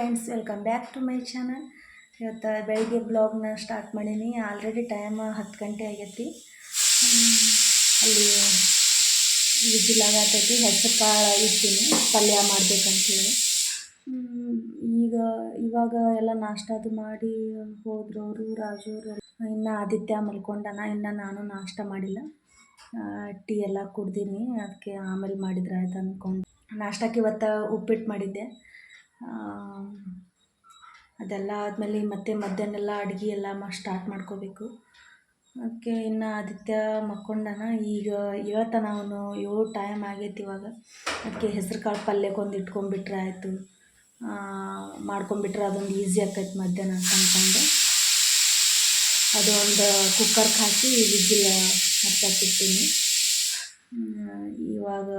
Friends, welcome back to my channel. ಇವತ್ತು ಬೆಳಿಗ್ಗೆ ಬ್ಲಾಗ್ನ ಸ್ಟಾರ್ಟ್ ಮಾಡೀನಿ. ಆಲ್ರೆಡಿ ಟೈಮ್ 10 ಗಂಟೆ ಆಗೈತಿ. ಅಲ್ಲಿ ವಿಜಿಲಾಗತ್ತೈತಿ. ಹೆಸರು ಕಾಳು ಇಡ್ತೀನಿ, ಪಲ್ಯ ಮಾಡ್ಬೇಕಂತೇಳಿ. ಇವಾಗ ಎಲ್ಲ ನಾಷ್ಟದು ಮಾಡಿ ಹೋದ್ರು ಅವರು, ರಾಜು ಅವರು. ಇನ್ನು ಆದಿತ್ಯ ಮಲ್ಕೊಂಡನ. ಇನ್ನು ನಾನು ನಾಷ್ಟ ಮಾಡಿಲ್ಲ. ಟೀ ಎಲ್ಲ ಕುಡ್ದೀನಿ. ಅದಕ್ಕೆ ಆಮೇಲೆ ಮಾಡಿದ್ರೆ ಆಯ್ತು ಅಂದ್ಕೊಂಡು ನಾಷ್ಟಕ್ಕೆ ಇವತ್ತು ಉಪ್ಪಿಟ್ಟು ಮಾಡಿದ್ದೆ. ಅದೆಲ್ಲ ಆದಮೇಲೆ ಮತ್ತೆ ಮಧ್ಯಾಹ್ನ ಅಡುಗೆ ಎಲ್ಲ ಸ್ಟಾರ್ಟ್ ಮಾಡ್ಕೋಬೇಕು. ಅದಕ್ಕೆ ಇನ್ನು ಆದಿತ್ಯ ಮಕ್ಕೊಂಡನ. ಈಗ ಹೇಳ್ತಾನ ಅವನು, 7 ಟೈಮ್ ಆಗೈತಿ ಇವಾಗ. ಅದಕ್ಕೆ ಹೆಸ್ರು ಕಾಳು ಪಲ್ಯಕ್ಕೊಂದು ಇಟ್ಕೊಂಡ್ಬಿಟ್ರೆ ಆಯಿತು, ಮಾಡ್ಕೊಂಬಿಟ್ರೆ ಅದೊಂದು ಈಸಿ ಆಕೈತಿ ಮಧ್ಯಾಹ್ನ ಅಂತ ಅಂದ್ಕೊಂಡು ಅದು ಒಂದು ಕುಕ್ಕರ್ಗೆ ಹಾಕಿ ವಿಜಿಲ್ ಹಚ್ಚಾಕಿರ್ತೀನಿ. ಇವಾಗ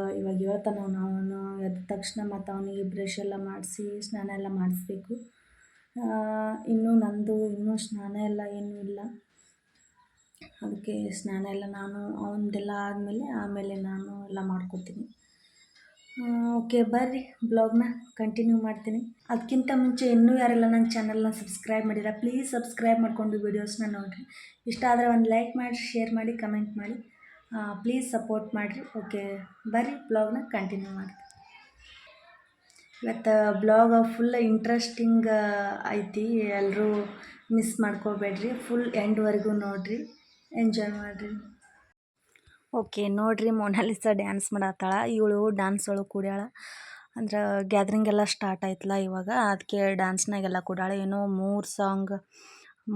ಹೇಳ್ತಾನೆ ಅವನು ಎದ್ದ ತಕ್ಷಣ ಮತ್ತು ಅವನಿಗೆ ಬ್ರಷ್ ಎಲ್ಲ ಮಾಡಿಸಿ ಸ್ನಾನ ಎಲ್ಲ ಮಾಡಿಸ್ಬೇಕು. ನಂದು ಇನ್ನೂ ಸ್ನಾನ ಎಲ್ಲ ಏನೂ ಇಲ್ಲ. ಅದಕ್ಕೆ ಸ್ನಾನ ಎಲ್ಲ ನಾನು ಅವನದೆಲ್ಲ ಆಮೇಲೆ ನಾನು ಎಲ್ಲ ಮಾಡ್ಕೊತೀನಿ. ಓಕೆ, ಬರ್ರಿ ಬ್ಲಾಗ್ನ ಕಂಟಿನ್ಯೂ ಮಾಡ್ತೀನಿ. ಅದಕ್ಕಿಂತ ಮುಂಚೆ ಇನ್ನೂ ಯಾರೆಲ್ಲ ನನ್ನ ಚಾನಲ್ನ ಸಬ್ಸ್ಕ್ರೈಬ್ ಮಾಡಿಲ್ಲ, ಪ್ಲೀಸ್ ಸಬ್ಸ್ಕ್ರೈಬ್ ಮಾಡಿಕೊಂಡು ವೀಡಿಯೋಸ್ನ ನೋಡಿರಿ. ಇಷ್ಟ ಆದರೆ ಒಂದು ಲೈಕ್ ಮಾಡಿ, ಶೇರ್ ಮಾಡಿ, ಕಮೆಂಟ್ ಮಾಡಿ, ಪ್ಲೀಸ್ ಸಪೋರ್ಟ್ ಮಾಡಿರಿ. ಓಕೆ, ಬರ್ರಿ ಬ್ಲಾಗ್ನ ಕಂಟಿನ್ಯೂ ಮಾಡ್ತೀನಿ. ಇವತ್ತು ಬ್ಲಾಗ್ ಫುಲ್ ಇಂಟ್ರೆಸ್ಟಿಂಗ್ ಐತಿ. ಎಲ್ಲರೂ ಮಿಸ್ ಮಾಡ್ಕೋಬೇಡ್ರಿ, ಫುಲ್ ಎಂಡ್ವರೆಗೂ ನೋಡಿರಿ, ಎಂಜಾಯ್ ಮಾಡಿರಿ. ಓಕೆ, ನೋಡಿರಿ, ಮೊನಾಲಿಸಾ ಡ್ಯಾನ್ಸ್ ಮಾಡತ್ತಾಳ. ಇವಳು ಡ್ಯಾನ್ಸ್ ಒಳಗೆ ಕೂಡ್ಯಾಳ. ಅಂದ್ರೆ ಗ್ಯಾದ್ರಿಂಗ್ ಎಲ್ಲ ಸ್ಟಾರ್ಟ್ ಆಯ್ತಲ್ಲ ಇವಾಗ, ಅದಕ್ಕೆ ಡ್ಯಾನ್ಸ್ನಾಗೆಲ್ಲ ಕೂಡಾಳ. ಏನೋ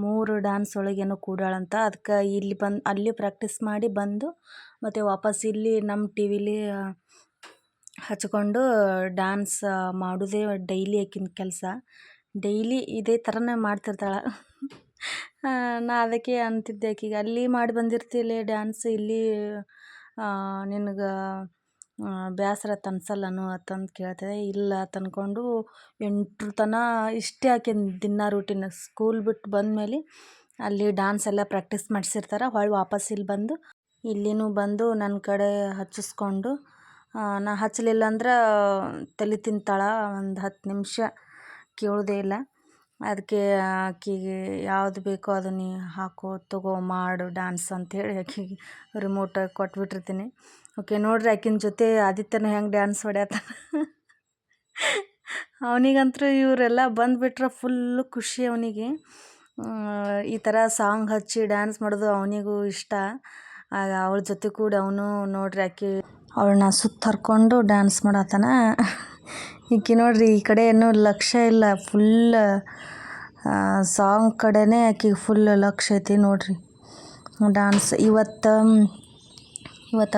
3 ಡ್ಯಾನ್ಸ್ ಒಳಗೇನೋ ಕೂಡಾಳಂತ. ಅದಕ್ಕೆ ಇಲ್ಲಿ ಅಲ್ಲಿ ಪ್ರಾಕ್ಟೀಸ್ ಮಾಡಿ ಬಂದು ಮತ್ತು ವಾಪಸ್ ಇಲ್ಲಿ ನಮ್ಮ ಟಿ ವಿಲಿ ಹಚ್ಕೊಂಡು ಡ್ಯಾನ್ಸ್ ಮಾಡೋದೇ ಡೈಲಿ ಆಕಿನ ಕೆಲಸ. ಡೈಲಿ ಇದೇ ಥರನೇ ಮಾಡ್ತಿರ್ತಾಳೆ. ನಾ ಅದಕ್ಕೆ ಅಂತಿದ್ದೆ ಆಕಿಗೆ, ಅಲ್ಲಿ ಮಾಡಿ ಬಂದಿರ್ತೀಲಿ ಡ್ಯಾನ್ಸ್, ಇಲ್ಲಿ ನಿನಗೆ ಬೇಸರ ಅನ್ಸಲ್ಲನು ಅಂತಂದು ಕೇಳ್ತಿದ್ದೆ. ಇಲ್ಲ ತಂದ್ಕೊಂಡು 8 ತನಕ ಇಷ್ಟೇ ಆಕಿನ ದಿನ ರೂಟೀನ್. ಸ್ಕೂಲ್ ಬಿಟ್ಟು ಬಂದಮೇಲೆ ಅಲ್ಲಿ ಡ್ಯಾನ್ಸ್ ಎಲ್ಲ ಪ್ರಾಕ್ಟೀಸ್ ಮಾಡಿಸಿರ್ತಾರೆ. ಹೊಳ್ಳಿ ವಾಪಸ್ ಇಲ್ಲಿ ಬಂದು ಇಲ್ಲಿನೂ ಬಂದು ನನ್ನ ಕಡೆ ಹಚ್ಚಿಸ್ಕೊಂಡು, ನಾ ಹಚ್ಚಲಿಲ್ಲ ಅಂದ್ರೆ ತಲೆ ತಿಂತಾಳೆ. ಒಂದು 10 ನಿಮಿಷ ಕೇಳೋದೇ ಇಲ್ಲ. ಅದಕ್ಕೆ ಆಕೆಗೆ ಯಾವುದು ಬೇಕೋ ಅದು ನೀ ಹಾಕೋ, ತಗೋ, ಮಾಡು ಡ್ಯಾನ್ಸ್ ಅಂಥೇಳಿ ಆಕೆಗೆ ರಿಮೋಟ್ ಕೊಟ್ಬಿಟ್ಟಿರ್ತೀನಿ. ಓಕೆ, ನೋಡ್ರಿ ಆಕಿನ ಜೊತೆ ಆದಿತ್ಯನ ಹೆಂಗೆ ಡ್ಯಾನ್ಸ್ ಹೊಡ್ಯಾತ. ಅವನಿಗಂತೂ ಇವರೆಲ್ಲ ಬಂದುಬಿಟ್ರೆ ಫುಲ್ಲು ಖುಷಿ ಅವನಿಗೆ. ಈ ಥರ ಸಾಂಗ್ ಹಚ್ಚಿ ಡ್ಯಾನ್ಸ್ ಮಾಡೋದು ಅವನಿಗೂ ಇಷ್ಟ. ಅವಳ ಜೊತೆ ಕೂಡ ಅವನು ನೋಡ್ರಿ ಅವಳನ್ನ ಸುತ್ತ ಹರ್ಕೊಂಡು ಡ್ಯಾನ್ಸ್ ಮಾಡತ್ತಾನ. ಈಕೆ ನೋಡ್ರಿ ಈ ಕಡೆ ಏನೂ ಲಕ್ಷ್ಯ ಇಲ್ಲ, ಫುಲ್ ಸಾಂಗ್ ಕಡೆನೇ ಆಕೆಗೆ ಫುಲ್ ಲಕ್ಷ್ಯ ಐತಿ. ನೋಡ್ರಿ ಡ್ಯಾನ್ಸ್ ಇವತ್ತು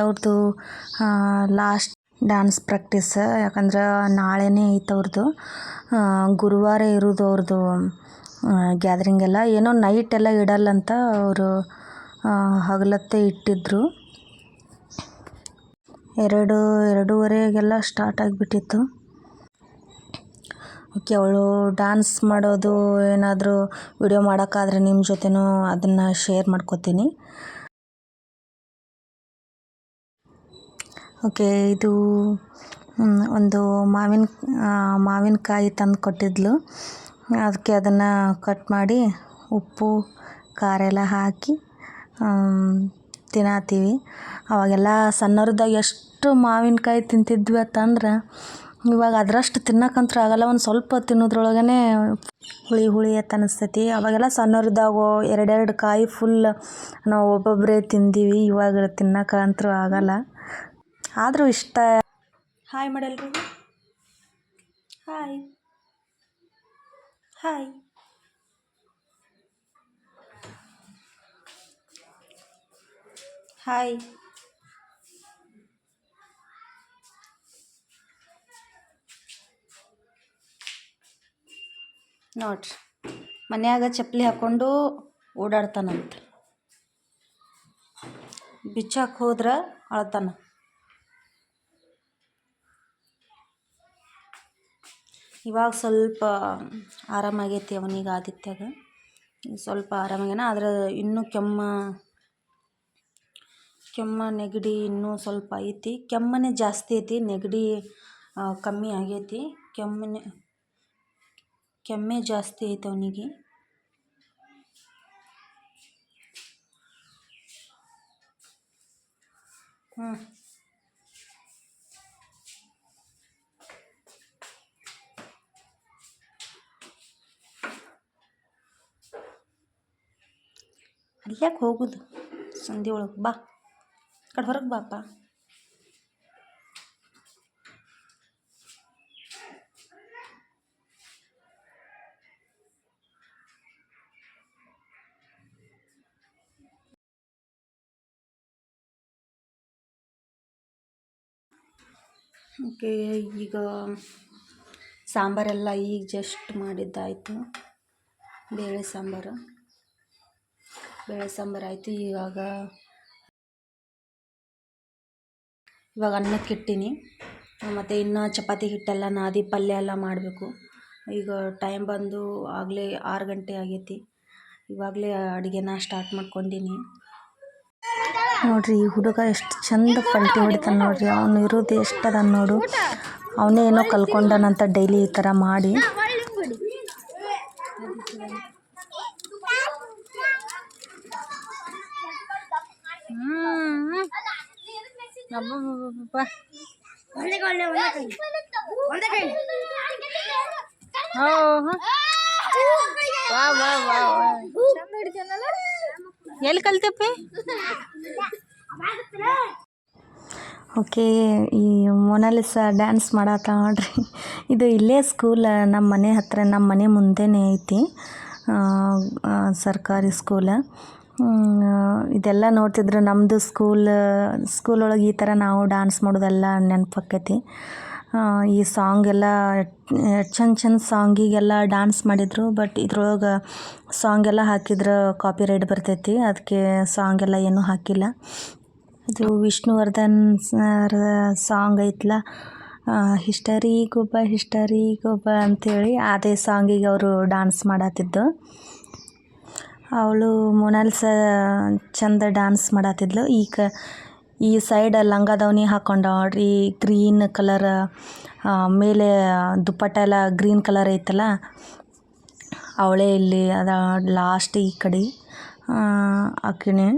ಅವ್ರದ್ದು ಲಾಸ್ಟ್ ಡ್ಯಾನ್ಸ್ ಪ್ರಾಕ್ಟೀಸ್. ಯಾಕಂದ್ರೆ ನಾಳೆನೇ ಐತೆ ಅವ್ರದ್ದು, ಗುರುವಾರ ಇರೋದು ಅವ್ರದ್ದು ಗ್ಯಾದ್ರಿಂಗ್ ಎಲ್ಲ. ಏನೋ ನೈಟ್ ಎಲ್ಲ ಇಡಲ್ಲಂತ, ಅವರು ಹಗಲತ್ತೆ ಇಟ್ಟಿದ್ರು. 2:30 ಸ್ಟಾರ್ಟ್ ಆಗಿಬಿಟ್ಟಿತ್ತು. ಓಕೆ, ಅವಳು ಡ್ಯಾನ್ಸ್ ಮಾಡೋದು ಏನಾದರೂ ವಿಡಿಯೋ ಮಾಡೋಕ್ಕಾದ್ರೆ ನಿಮ್ಮ ಜೊತೆನೂ ಅದನ್ನು ಶೇರ್ ಮಾಡ್ಕೋತೀನಿ. ಓಕೆ, ಇದು ಒಂದು ಮಾವಿನಕಾಯಿ ತಂದು ಕೊಟ್ಟಿದ್ಲು. ಅದಕ್ಕೆ ಅದನ್ನು ಕಟ್ ಮಾಡಿ ಉಪ್ಪು ಖಾರ ಎಲ್ಲ ಹಾಕಿ ತಿನ್ನತ್ತೀವಿ. ಅವಾಗೆಲ್ಲ ಸಣ್ಣವ್ರದಾಗ ಎಷ್ಟು ಮಾವಿನಕಾಯಿ ತಿಂತಿದ್ವಿ ಅಂತಂದ್ರೆ, ಇವಾಗ ಅದರಷ್ಟು ತಿನ್ನಕ್ಕಂತೂ ಆಗಲ್ಲ. ಒಂದು ಸ್ವಲ್ಪ ತಿನ್ನೋದ್ರೊಳಗೇ ಹುಳಿ ಅಂತ ಅನಿಸ್ತೈತಿ. ಅವಾಗೆಲ್ಲ ಸಣ್ಣವ್ರದಾಗ 2 ಕಾಯಿ ಫುಲ್ ನಾವು ಒಬ್ಬೊಬ್ಬರೇ ತಿಂದೀವಿ. ಇವಾಗ ತಿನ್ನಕ್ಕಂತೂ ಆಗಲ್ಲ, ಆದರೂ ಇಷ್ಟ. ಹಾಯ್ ಮಾಡಲ್ರಿ, ಹಾಯ್ ಹಾಯ್. ಹಾಯ್ ನೋಡ್ರಿ, ಮನ್ಯಾಗ ಚಪ್ಪಲಿ ಹಾಕ್ಕೊಂಡು ಓಡಾಡ್ತಾನಂತ. ಬಿಚ್ಚಾಕೆ ಹೋದ್ರೆ ಅಳ್ತಾನ. ಇವಾಗ ಸ್ವಲ್ಪ ಆರಾಮಾಗೈತಿ ಅವನಿಗೆ, ಆದಿತ್ಯಗ ಸ್ವಲ್ಪ ಆರಾಮಾಗ್ಯಾನ. ಆದರೆ ಇನ್ನೂ ಕೆಮ್ಮ ನೆಗಡಿ ಇನ್ನೂ ಸ್ವಲ್ಪ ಐತಿ. ಕೆಮ್ಮನೇ ಜಾಸ್ತಿ ಐತಿ, ನೆಗಡಿ ಕಮ್ಮಿ ಆಗೈತಿ. ಕೆಮ್ಮೆ ಜಾಸ್ತಿ ಐತೆ ಅವನಿಗೆ. ಅಲ್ಯಾಕೆ ಹೋಗುದು ಸಂಧಿ ಒಳಗೆ, ಬಾ ಕಡೆ ಹೊರಗೆ ಬಾಪ. ಓಕೆ, ಈಗ ಸಾಂಬಾರೆಲ್ಲ ಈಗ ಜಸ್ಟ್ ಮಾಡಿದ್ದಾಯಿತು. ಬೇಳೆ ಸಾಂಬಾರು ಆಯಿತು. ಇವಾಗ ಅನ್ನಕ್ಕೆ ಇಟ್ಟೀನಿ. ಮತ್ತು ಇನ್ನು ಚಪಾತಿ ಹಿಟ್ಟೆಲ್ಲ ನಾದಿ ಪಲ್ಯ ಎಲ್ಲ ಮಾಡಬೇಕು. ಈಗ ಟೈಮ್ ಬಂದು ಆಗಲೇ 6 ಗಂಟೆ ಆಗೈತಿ. ಇವಾಗಲೇ ಅಡುಗೆನ ಸ್ಟಾರ್ಟ್ ಮಾಡ್ಕೊಂಡೀನಿ. ನೋಡ್ರಿ, ಈ ಹುಡುಗ ಎಷ್ಟು ಚಂದ ಪಲ್ಟಿ ಹೊಡಿತಾನೆ ನೋಡ್ರಿ. ಅವನು ಇರೋದು ಎಷ್ಟದ ನೋಡು. ಅವನೇ ಏನೋ ಕಲ್ಕೊಂಡನಂತ ಡೈಲಿ ಈ ಥರ ಮಾಡಿ. ಎಲ್ಲಿ ಕಲ್ತಪ್ಪಿ? ಓಕೆ, ಈ ಮೊನಾಲಿಸಾ ಡ್ಯಾನ್ಸ್ ಮಾಡತ್ತ ನೋಡ್ರಿ. ಇದು ಇಲ್ಲೇ ಸ್ಕೂಲ್, ನಮ್ಮ ಮನೆ ಹತ್ತಿರ, ನಮ್ಮ ಮನೆ ಮುಂದೆನೇ ಐತಿ ಸರ್ಕಾರಿ ಸ್ಕೂಲ್. ಇದೆಲ್ಲ ನೋಡ್ತಿದ್ರೆ ನಮ್ಮದು ಸ್ಕೂಲ್ ಒಳಗೆ ಈ ಥರ ನಾವು ಡ್ಯಾನ್ಸ್ ಮಾಡೋದೆಲ್ಲ ನೆನಪಾಕೈತಿ. ಈ ಸಾಂಗ್ ಎಲ್ಲ ಚಂದ ಸಾಂಗಿಗೆಲ್ಲ ಡ್ಯಾನ್ಸ್ ಮಾಡಿದರು. ಬಟ್ ಇದ್ರೊಳಗೆ ಸಾಂಗ್ ಎಲ್ಲ ಹಾಕಿದ್ರೆ ಕಾಪಿರೈಟ್ ಬರ್ತೈತಿ. ಅದಕ್ಕೆ ಸಾಂಗ್ ಎಲ್ಲ ಏನೂ ಹಾಕಿಲ್ಲ. ಇದು ವಿಷ್ಣುವರ್ಧನ್ ಸಾಂಗ್ ಐತಲ್ಲ, ಹಿಸ್ಟರಿ ಗೊಬ್ಬ ಅಂಥೇಳಿ ಅದೇ ಸಾಂಗಿಗೆ ಅವರು ಡ್ಯಾನ್ಸ್ ಮಾಡತ್ತಿದ್ದು. ಅವಳು ಮೊನಾಲಿಸಾ ಚಂದ ಡ್ಯಾನ್ಸ್ ಮಾಡತ್ತಿದ್ಲು. ಈ ಸೈಡ್ ಲಂಗದವನಿ ಹಾಕ್ಕೊಂಡ ನೋಡ್ರಿ, ಗ್ರೀನ್ ಕಲರ್ ಮೇಲೆ ದುಪ್ಪಟ್ಟ ಎಲ್ಲ ಗ್ರೀನ್ ಕಲರ್ ಐತಲ್ಲ, ಅವಳೇ ಇಲ್ಲಿ ಅದ ಲಾಸ್ಟ್ ಈ ಕಡೆ ಆಕಿನೇ.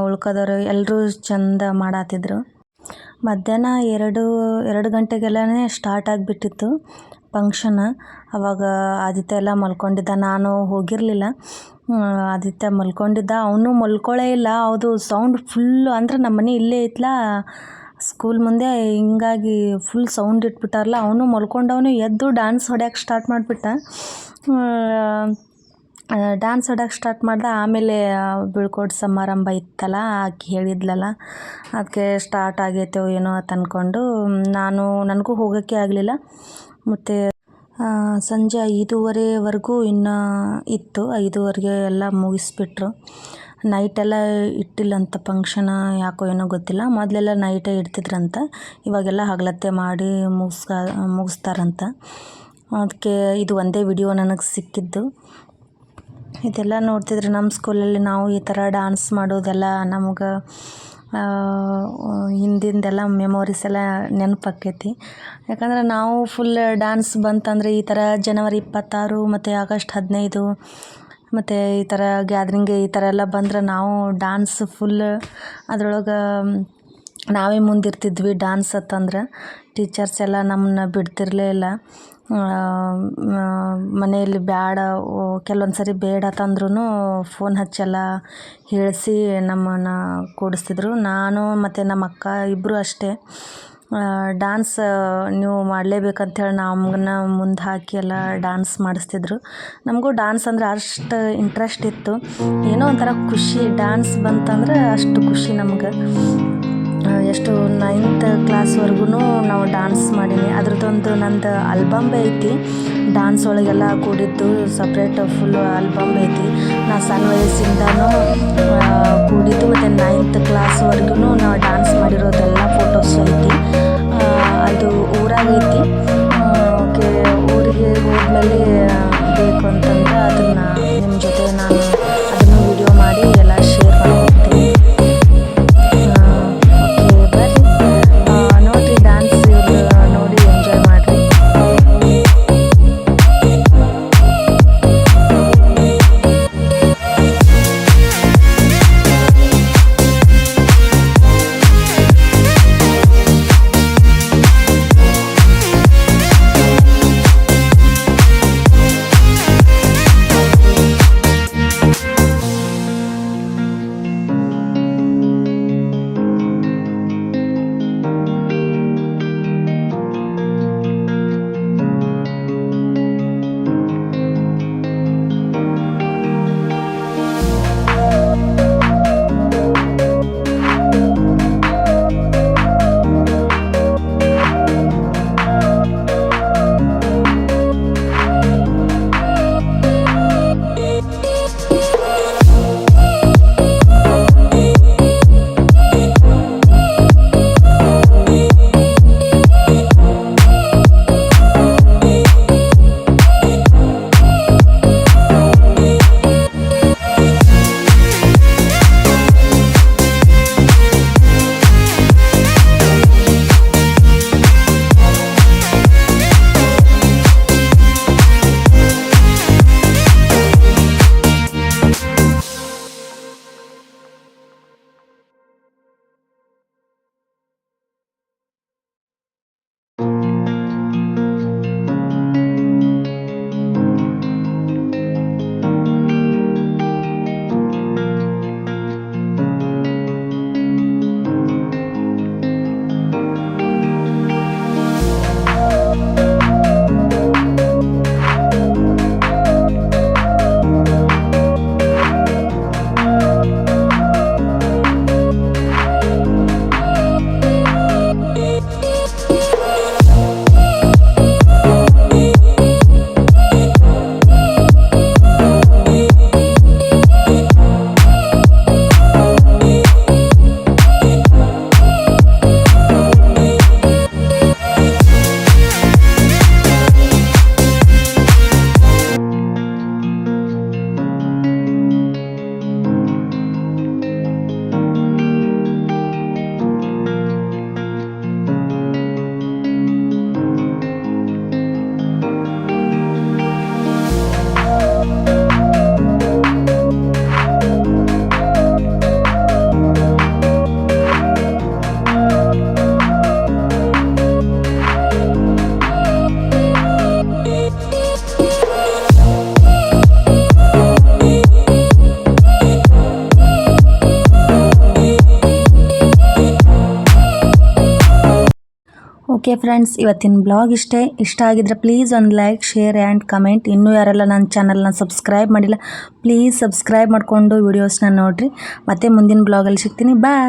ಉಳ್ಕೋದವರು ಎಲ್ಲರೂ ಚಂದ ಮಾಡತ್ತಿದ್ರು. ಮಧ್ಯಾಹ್ನ 2 ಗಂಟೆಗೆಲ್ಲನೇ ಸ್ಟಾರ್ಟ್ ಆಗಿಬಿಟ್ಟಿತ್ತು ಫಂಕ್ಷನ್. ಅವಾಗ ಆದಿತ್ಯ ಎಲ್ಲ ಮಲ್ಕೊಂಡಿದ್ದ, ನಾನು ಹೋಗಿರಲಿಲ್ಲ. ಆದಿತ್ಯ ಮಲ್ಕೊಂಡಿದ್ದ, ಅವನು ಮಲ್ಕೊಳ್ಳೇ ಇಲ್ಲ. ಅದು ಸೌಂಡ್ ಫುಲ್ಲು, ಅಂದ್ರೆ ನಮ್ಮ ಮನೆ ಇಲ್ಲೇ ಐತ್ಲ ಸ್ಕೂಲ್ ಮುಂದೆ, ಹಿಂಗಾಗಿ ಫುಲ್ ಸೌಂಡ್ ಇಟ್ಬಿಟ್ಟಾರಲ್ಲ. ಅವನು ಮಲ್ಕೊಂಡವನು ಎದ್ದು ಡ್ಯಾನ್ಸ್ ಹೊಡ್ಯಕ್ಕೆ ಸ್ಟಾರ್ಟ್ ಮಾಡಿಬಿಟ್ಟ. ಡ್ಯಾನ್ಸ್ ಹೊಡ್ಯಕ್ಕೆ ಸ್ಟಾರ್ಟ್ ಮಾಡ್ದೆ. ಆಮೇಲೆ ಬೀಳ್ಕೊಡು ಸಮಾರಂಭ ಇತ್ತಲ್ಲ, ಆಕೆ ಹೇಳಿದ್ಲಲ್ಲ, ಅದಕ್ಕೆ ಸ್ಟಾರ್ಟ್ ಆಗೈತೋ ಏನೋ ಅಂತ ಅಂದ್ಕೊಂಡು ನನಗೂ ಹೋಗೋಕ್ಕೆ ಆಗಲಿಲ್ಲ. ಮತ್ತು ಸಂಜೆ 5:30ವರೆಗೂ ಇನ್ನೂ ಇತ್ತು. 5:30ಗೆ ಎಲ್ಲ ಮುಗಿಸ್ಬಿಟ್ರು. ನೈಟೆಲ್ಲ ಇಟ್ಟಿಲ್ಲಂತ ಫಂಕ್ಷನ್, ಯಾಕೋ ಏನೋ ಗೊತ್ತಿಲ್ಲ. ಮೊದಲೆಲ್ಲ ನೈಟೇ ಇಡ್ತಿದ್ರಂತ, ಇವಾಗೆಲ್ಲ ಹಗಲತ್ತೆ ಮಾಡಿ ಮುಗಿಸ್ತಾರಂತ. ಅದಕ್ಕೆ ಇದು ಒಂದೇ ವಿಡಿಯೋ ನನಗೆ ಸಿಕ್ಕಿದ್ದು. ಇದೆಲ್ಲ ನೋಡ್ತಿದ್ರೆ ನಮ್ಮ ಸ್ಕೂಲಲ್ಲಿ ನಾವು ಈ ಥರ ಡ್ಯಾನ್ಸ್ ಮಾಡೋದೆಲ್ಲ ನಮ್ಗೆ ಹಿಂದಿಂದೆಲ್ಲ ಮೆಮೊರೀಸ್ ಎಲ್ಲ ನೆನಪಾಕೈತಿ. ಯಾಕಂದ್ರೆ ನಾವು ಫುಲ್ ಡ್ಯಾನ್ಸ್ ಬಂತಂದರೆ ಈ ಥರ ಜನವರಿ 26 ಮತ್ತು ಆಗಸ್ಟ್ 15 ಮತ್ತು ಈ ಥರ ಗ್ಯಾದ್ರಿಂಗ್ ಈ ಥರ ಎಲ್ಲ ಬಂದ್ರೆ ನಾವು ಡ್ಯಾನ್ಸ್ ಫುಲ್ ಅದರೊಳಗೆ ನಾವೇ ಮುಂದಿರ್ತಿದ್ವಿ. ಡ್ಯಾನ್ಸ್ ಅಂತಂದ್ರೆ ಟೀಚರ್ಸ್ ಎಲ್ಲ ನಮ್ಮನ್ನ ಬಿಡ್ತಿರಲೇ ಇಲ್ಲ. ಮನೆಯಲ್ಲಿ ಬೇಡ, ಕೆಲವೊಂದು ಸರಿ ಬೇಡ ತಂದ್ರೂ ಫೋನ್ ಹಚ್ಚೆಲ್ಲ ಹೇಳಿಸಿ ನಮ್ಮನ್ನು ಕೂಡಿಸ್ತಿದ್ರು. ನಾನು ಮತ್ತು ನಮ್ಮ ಅಕ್ಕ ಇಬ್ಬರು ಅಷ್ಟೇ. ಡ್ಯಾನ್ಸ್ ನೀವು ಮಾಡಲೇಬೇಕಂಥೇಳಿ ನಮ್ಮನ್ನ ಮುಂದೆ ಹಾಕಿ ಎಲ್ಲ ಡ್ಯಾನ್ಸ್ ಮಾಡಿಸ್ತಿದ್ರು. ನಮಗೂ ಡ್ಯಾನ್ಸ್ ಅಂದರೆ ಅಷ್ಟು ಇಂಟ್ರೆಸ್ಟ್ ಇತ್ತು. ಏನೋ ಒಂಥರ ಖುಷಿ, ಡ್ಯಾನ್ಸ್ ಬಂತಂದ್ರೆ ಅಷ್ಟು ಖುಷಿ ನಮ್ಗೆ. ಎಷ್ಟು 9th ಕ್ಲಾಸ್ವರೆಗೂ ನಾವು ಡ್ಯಾನ್ಸ್ ಮಾಡೀನಿ. ಅದ್ರದ್ದೊಂದು ನಂದು ಆಲ್ಬಮ್ ಐತಿ, ಡ್ಯಾನ್ಸ್ ಒಳಗೆಲ್ಲ ಕೂಡಿದ್ದು ಸಪ್ರೇಟ್ ಫುಲ್ಲು ಆಲ್ಬಮ್ ಐತಿ. ನಾ ಸಣ್ಣ ವಯಸ್ಸಿಂದನೂ ಕೂಡಿದ್ದು ಮತ್ತು 9th ಕ್ಲಾಸ್ವರೆಗೂ ನಾವು ಡ್ಯಾನ್ಸ್ ಮಾಡಿರೋದೆಲ್ಲ ಫೋಟೋಸ್ ಐತಿ. ಅದು ಊರಾಗೈತಿ. ಓಕೆ, ಊರಿಗೆ ಹೋದ್ಮೇಲೆ ಬೇಕು ಅಂತಂದ್ರೆ ಅದನ್ನು ನಿಮ್ಮ ಜೊತೆ ನಾನು ಅದನ್ನು ವಿಡಿಯೋ ಮಾಡಿ ಎಲ್ಲ ಶೇರ್ ಮಾಡ್ತೀನಿ. ನೋಡಿರಿ, ಡ್ಯಾನ್ಸ್ ನೋಡಿ ಎಂಜಾಯ್ ಮಾಡಿರಿ. ಓಕೆ ಫ್ರೆಂಡ್ಸ್, ಇವತ್ತಿನ ಬ್ಲಾಗ್ ಇಷ್ಟ ಆಗಿದ್ರೆ ಪ್ಲೀಸ್ ಒಂದು ಲೈಕ್, ಶೇರ್ ಆ್ಯಂಡ್ ಕಮೆಂಟ್. ಇನ್ನೂ ಯಾರೆಲ್ಲ ನನ್ನ ಚಾನಲ್ನ ಸಬ್ಸ್ಕ್ರೈಬ್ ಮಾಡಿಲ್ಲ ಪ್ಲೀಸ್ ಸಬ್ಸ್ಕ್ರೈಬ್ ಮಾಡಿಕೊಂಡು ವೀಡಿಯೋಸ್ನ ನೋಡಿರಿ. ಮತ್ತೆ ಮುಂದಿನ ಬ್ಲಾಗಲ್ಲಿ ಸಿಗ್ತೀನಿ. ಬಾಯ್.